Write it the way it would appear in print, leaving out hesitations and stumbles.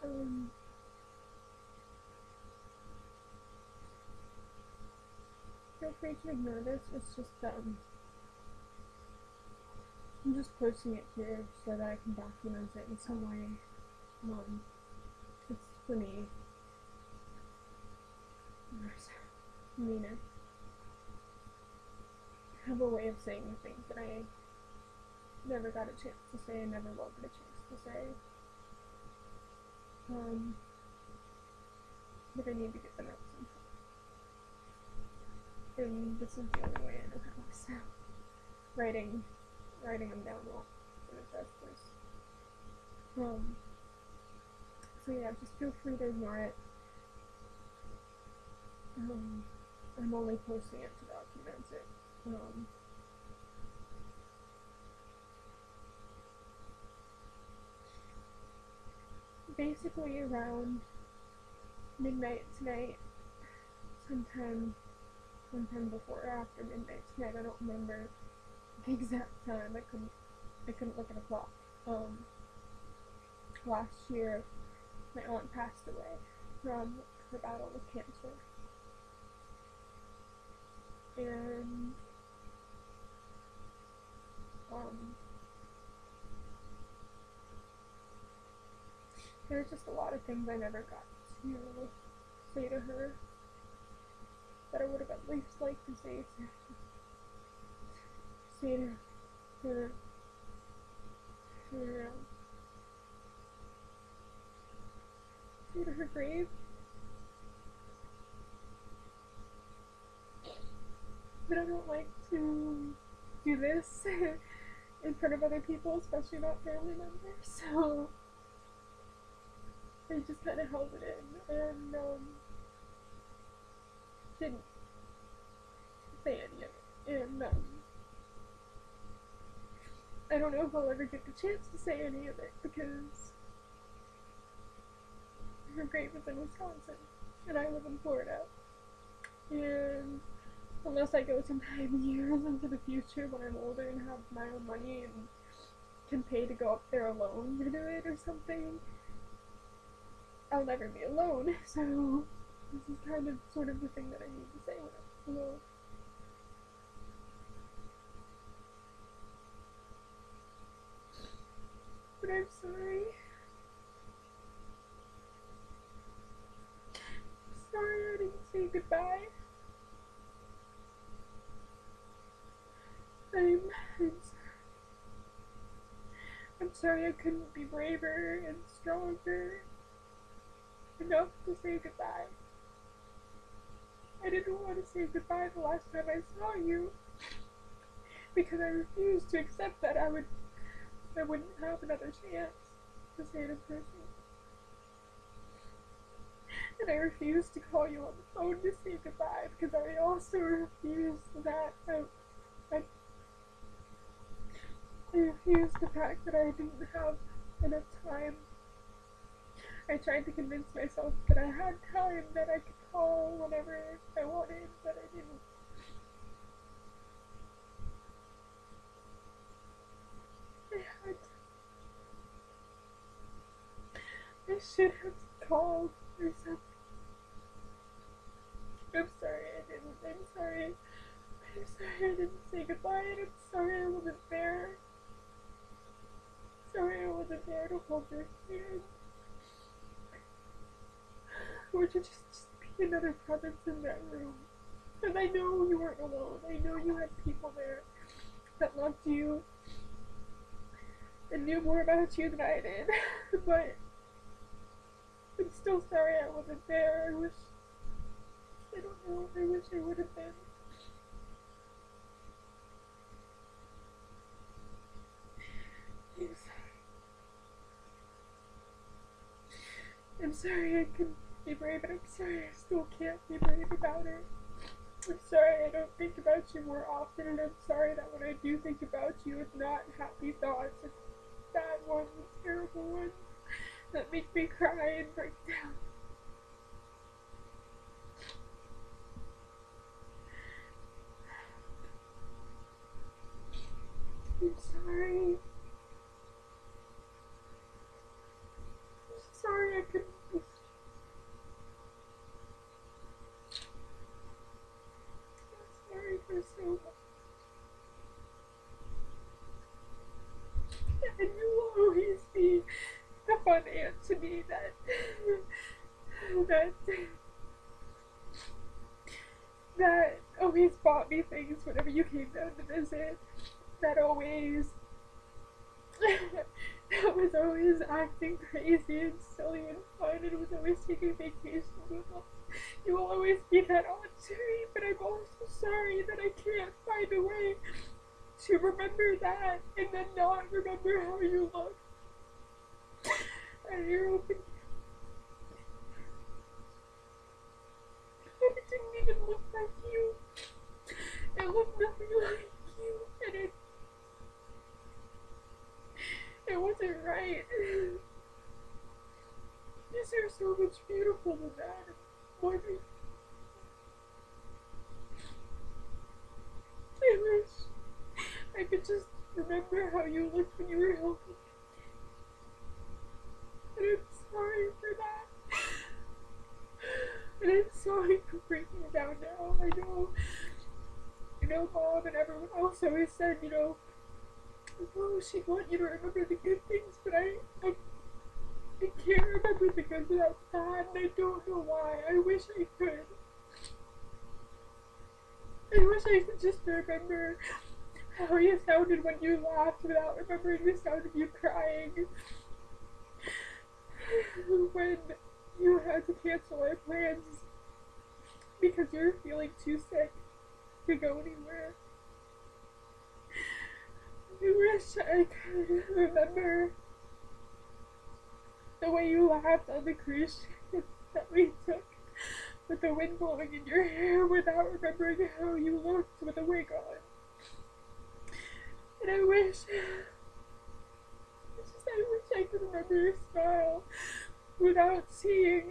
Um, feel free to ignore this. It's just I'm just posting it here so that I can document it in some way. It's for me. I mean, I have a way of saying the things that I never got a chance to say and never will get a chance to say. But I need to get them out sometime. And this is the only way I know how. So, writing them down will sort of does this. So yeah, just feel free to ignore it. I'm only posting it to document it. Basically around midnight tonight, sometime before or after midnight tonight, I don't remember the exact time. I couldn't look at a clock. Last year, my aunt passed away from her battle with cancer, and there's just a lot of things I never got to say to her that I would have at least liked to say to her, say to her grave. But I don't like to do this in front of other people, especially not family members, so I just kind of held it in and didn't say any of it. And I don't know if I'll ever get the chance to say any of it because her grave is in Wisconsin and I live in Florida. And unless I go sometime years into the future when I'm older and have my own money and can pay to go up there alone to do it or something, I'll never be alone. So this is kind of sort of the thing that I need to say when I'm alone. But I'm sorry. Sorry I didn't say goodbye. I'm sorry I couldn't be braver and stronger enough to say goodbye. I didn't want to say goodbye the last time I saw you because I refused to accept that I wouldn't have another chance to say it in person. And I refused to call you on the phone to say goodbye because I also refused that I refused the fact that I didn't have enough time. I tried to convince myself that I had time, that I could call whenever I wanted, but I didn't. I should have called or something. I'm sorry I didn't. I'm sorry I didn't say goodbye, and I'm sorry I wasn't there. Sorry I wasn't there to hold your hand. Or to just be another presence in that room. And I know you weren't alone. I know you had people there that loved you and knew more about you than I did. But I'm still sorry I wasn't there. I don't know, I wish I would have been. I'm sorry I couldn't be brave, and I'm sorry I still can't be brave about it. I'm sorry I don't think about you more often, and I'm sorry that when I do think about you, it's not happy thoughts, it's bad ones, terrible ones that make me cry and break down. I'm sorry. I'm sorry I couldn't fun aunt to me that that always bought me things whenever you came down to visit. That always that was always acting crazy and silly and fun, and was always taking vacations with us. You will always be that aunt to me, but I'm also sorry that I can't find a way to remember that and then not remember how you look. And you're open. And it didn't even look like you. It looked nothing like you, and it wasn't right. Is there so much beautiful than that? More than I wish I could just remember how you looked when you were healthy. And I'm sorry for that. And I'm sorry for breaking down now. I know Mom and everyone else always said, oh, she'd want you to remember the good things, but I can't remember the good without bad, and I don't know why. I wish I could. I wish I could just remember how you sounded when you laughed without remembering the sound of you crying. When you had to cancel our plans because you were feeling too sick to go anywhere. I wish I could remember the way you laughed on the cruise ship that we took with the wind blowing in your hair without remembering how you looked with a wig on. And I wish I could remember your smile without seeing